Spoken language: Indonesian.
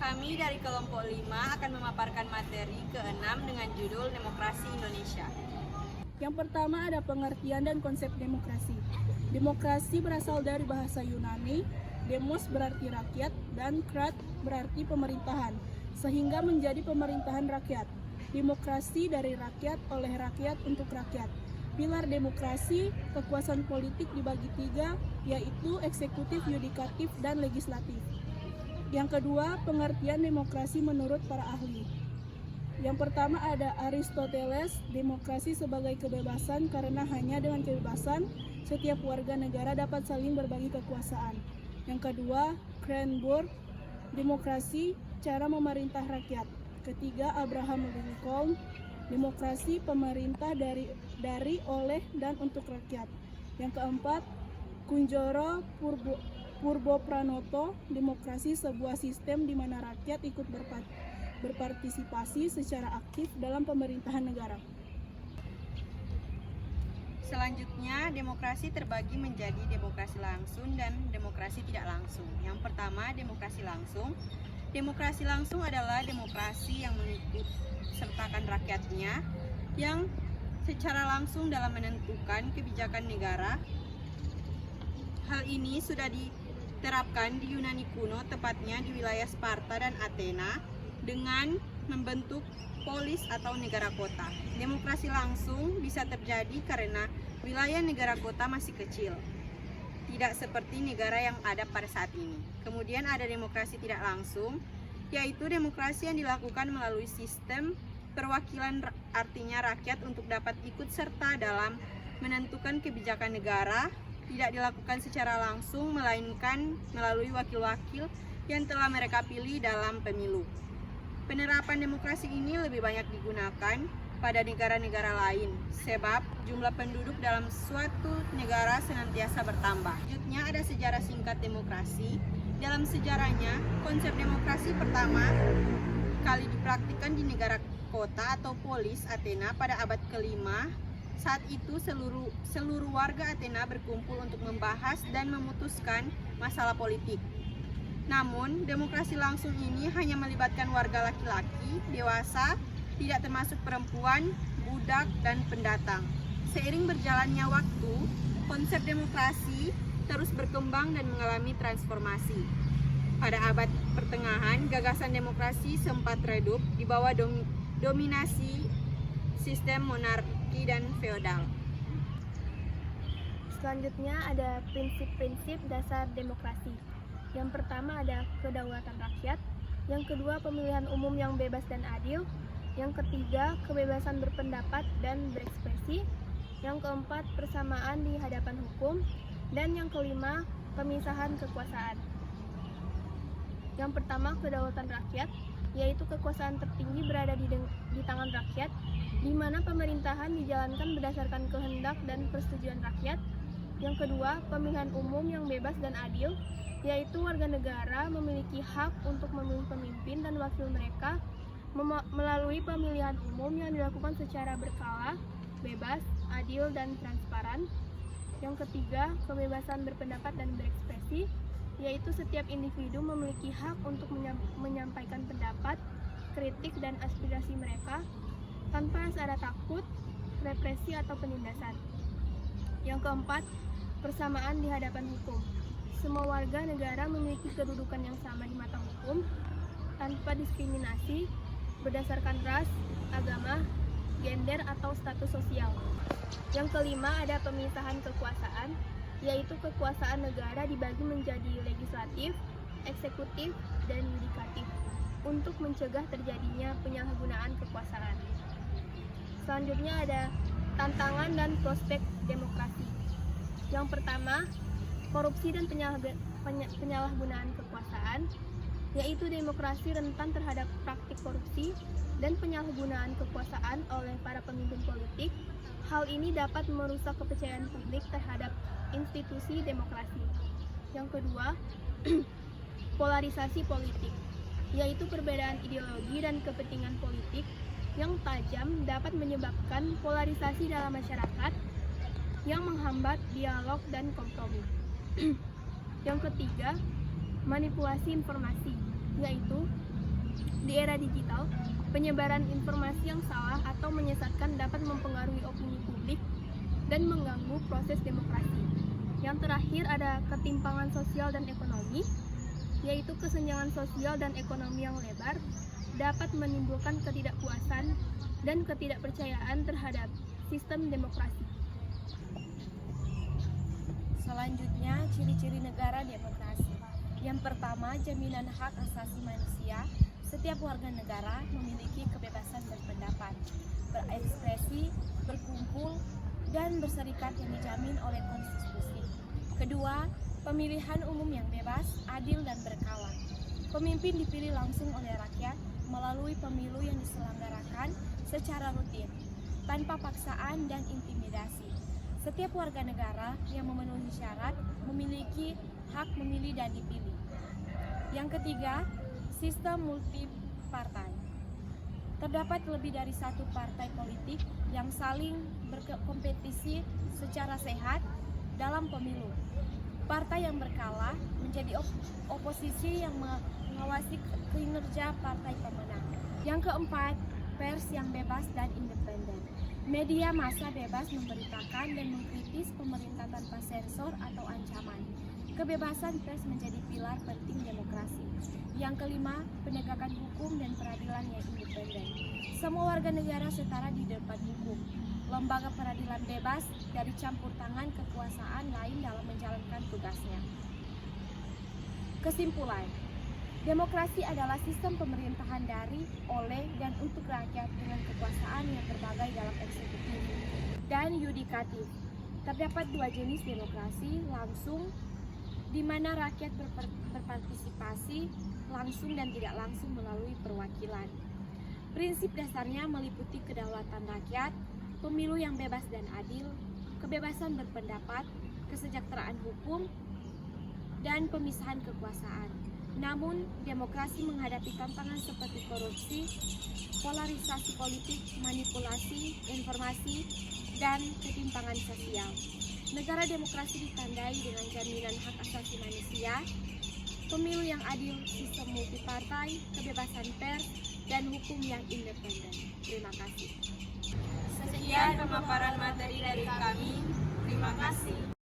Kami dari kelompok 5 akan memaparkan materi ke-6 dengan judul Demokrasi Indonesia. Yang pertama ada pengertian dan konsep demokrasi. Demokrasi berasal dari bahasa Yunani, demos berarti rakyat, dan krat berarti pemerintahan, sehingga menjadi pemerintahan rakyat. Demokrasi dari rakyat, oleh rakyat, untuk rakyat. Pilar demokrasi, kekuasaan politik dibagi 3, yaitu eksekutif, yudikatif, dan legislatif. Yang kedua, pengertian demokrasi menurut para ahli. Yang pertama ada Aristoteles, demokrasi sebagai kebebasan karena hanya dengan kebebasan setiap warga negara dapat saling berbagi kekuasaan. Yang kedua, Cranbourne, demokrasi cara memerintah rakyat. Ketiga, Abraham Lincoln, demokrasi pemerintah dari, oleh, dan untuk rakyat. Yang keempat, Kunjoro Purbopranoto, demokrasi sebuah sistem di mana rakyat ikut berpartisipasi secara aktif dalam pemerintahan negara. Selanjutnya, demokrasi terbagi menjadi demokrasi langsung dan demokrasi tidak langsung. Yang pertama, demokrasi langsung. Demokrasi langsung adalah demokrasi yang mengikut sertakan rakyatnya yang secara langsung dalam menentukan kebijakan negara. Hal ini sudah diterapkan di Yunani kuno, tepatnya di wilayah Sparta dan Athena, dengan membentuk polis atau negara kota. Demokrasi langsung bisa terjadi karena wilayah negara kota masih kecil, tidak seperti negara yang ada pada saat ini. Kemudian ada demokrasi tidak langsung, yaitu demokrasi yang dilakukan melalui sistem perwakilan, artinya rakyat untuk dapat ikut serta dalam menentukan kebijakan negara, tidak dilakukan secara langsung, melainkan melalui wakil-wakil yang telah mereka pilih dalam pemilu. Penerapan demokrasi ini lebih banyak digunakan pada negara-negara lain, sebab jumlah penduduk dalam suatu negara senantiasa bertambah. Selanjutnya ada sejarah singkat demokrasi. Dalam sejarahnya, konsep demokrasi pertama kali dipraktikkan di negara kota atau polis Athena pada abad ke-5. Saat itu seluruh warga Athena berkumpul untuk membahas dan memutuskan masalah politik. Namun, demokrasi langsung ini hanya melibatkan warga laki-laki, dewasa, tidak termasuk perempuan, budak, dan pendatang. Seiring berjalannya waktu, konsep demokrasi terus berkembang dan mengalami transformasi. Pada abad pertengahan, gagasan demokrasi sempat redup di bawah dominasi sistem monarki dan feodal. Selanjutnya ada prinsip-prinsip dasar demokrasi. Yang pertama ada kedaulatan rakyat, yang kedua pemilihan umum yang bebas dan adil, yang ketiga kebebasan berpendapat dan berekspresi, yang keempat persamaan di hadapan hukum, dan yang kelima pemisahan kekuasaan. Yang pertama kedaulatan rakyat, yaitu kekuasaan tertinggi berada di tangan rakyat, di mana pemerintahan dijalankan berdasarkan kehendak dan persetujuan rakyat. Yang kedua, pemilihan umum yang bebas dan adil, yaitu warga negara memiliki hak untuk memilih pemimpin dan wakil mereka melalui pemilihan umum yang dilakukan secara berkala, bebas, adil, dan transparan. Yang ketiga, kebebasan berpendapat dan berekspresi, yaitu setiap individu memiliki hak untuk menyampaikan pendapat, kritik, dan aspirasi mereka tanpa ada takut, represi, atau penindasan. Yang keempat, persamaan di hadapan hukum. Semua warga negara memiliki kedudukan yang sama di mata hukum, tanpa diskriminasi berdasarkan ras, agama, gender, atau status sosial. Yang kelima ada pemisahan kekuasaan, yaitu kekuasaan negara dibagi menjadi legislatif, eksekutif, dan yudikatif untuk mencegah terjadinya penyalahgunaan kekuasaan. Selanjutnya ada tantangan dan prospek demokrasi. Yang pertama, korupsi dan penyalahgunaan kekuasaan, yaitu demokrasi rentan terhadap praktik korupsi dan penyalahgunaan kekuasaan oleh para pemimpin politik. Hal ini dapat merusak kepercayaan publik terhadap institusi demokrasi. Yang kedua, polarisasi politik, yaitu perbedaan ideologi dan kepentingan politik yang tajam dapat menyebabkan polarisasi dalam masyarakat yang menghambat dialog dan kompromi. Yang ketiga, manipulasi informasi, yaitu Di era digital, penyebaran informasi yang salah atau menyesatkan dapat mempengaruhi opini publik dan mengganggu proses demokrasi. Yang terakhir ada ketimpangan sosial dan ekonomi, yaitu kesenjangan sosial dan ekonomi yang lebar dapat menimbulkan ketidakpuasan dan ketidakpercayaan terhadap sistem demokrasi. Selanjutnya, ciri-ciri negara demokrasi. Yang pertama, jaminan hak asasi manusia. Setiap warga negara memiliki kebebasan berpendapat, berekspresi, berkumpul, dan berserikat yang dijamin oleh konstitusi. Kedua, pemilihan umum yang bebas, adil, dan berkala. Pemimpin dipilih langsung oleh rakyat melalui pemilu yang diselenggarakan secara rutin, tanpa paksaan dan intimidasi. Setiap warga negara yang memenuhi syarat memiliki hak memilih dan dipilih. Yang ketiga, sistem multipartai. Terdapat lebih dari satu partai politik yang saling berkompetisi secara sehat dalam pemilu. Partai yang berkalah menjadi oposisi yang mengawasi kinerja partai pemenang. Yang keempat, pers yang bebas dan independen. Media massa bebas memberitakan dan mengkritis pemerintah tanpa sensor atau ancaman. Kebebasan pers menjadi pilar penting demokrasi. Yang kelima, penegakan hukum dan peradilan yang independen. Semua warga negara setara di depan hukum. Lembaga peradilan bebas dari campur tangan kekuasaan lain dalam menjalankan tugasnya. Kesimpulan, demokrasi adalah sistem pemerintahan dari, oleh, dan untuk rakyat dengan kekuasaan yang berbagai dalam eksekutif dan yudikatif. Terdapat dua jenis demokrasi, langsung, di mana rakyat berpartisipasi langsung dan tidak langsung melalui perwakilan. Prinsip dasarnya meliputi kedaulatan rakyat, pemilu yang bebas dan adil, kebebasan berpendapat, kesejahteraan hukum, dan pemisahan kekuasaan. Namun, demokrasi menghadapi tantangan seperti korupsi, polarisasi politik, manipulasi informasi, dan ketimpangan sosial. Negara demokrasi ditandai dengan jaminan hak asasi manusia, pemilu yang adil, sistem multipartai, kebebasan pers, dan hukum yang independen. Terima kasih. Sekian pemaparan materi dari kami. Terima kasih.